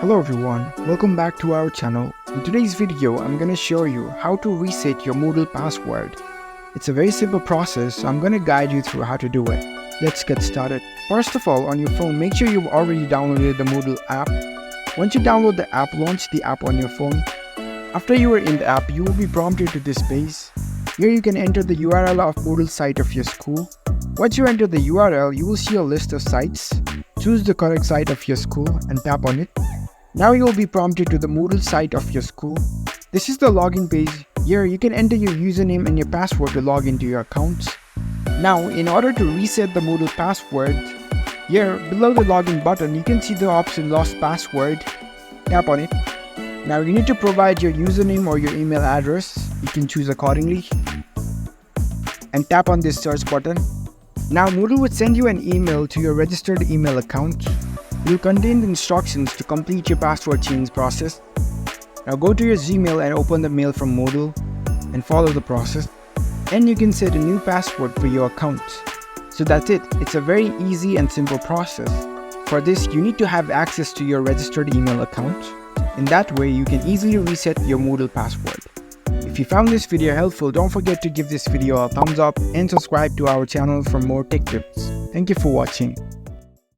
Hello everyone, welcome back to our channel. In today's video, I'm gonna show you how to reset your Moodle password. It's a very simple process, so I'm gonna guide you through how to do it. Let's get started. First of all, on your phone, make sure you've already downloaded the Moodle app. Once you download the app, launch the app on your phone. After you are in the app, you will be prompted to this page. Here you can enter the URL of Moodle site of your school. Once you enter the URL, you will see a list of sites. Choose the correct site of your school and tap on it. Now you will be prompted to the Moodle site of your school. This is the login page. Here you can enter your username and your password to log into your accounts. Now in order to reset the Moodle password, here below the login button you can see the option lost password. Tap on it. Now you need to provide your username or your email address. You can choose accordingly. And tap on this search button. Now Moodle would send you an email to your registered email account. It will contain the instructions to complete your password change process. Now go to your Gmail and open the mail from Moodle and follow the process. And you can set a new password for your account. So that's it. It's a very easy and simple process. For this, you need to have access to your registered email account. In that way, you can easily reset your Moodle password. If you found this video helpful, don't forget to give this video a thumbs up and subscribe to our channel for more tech tips. Thank you for watching.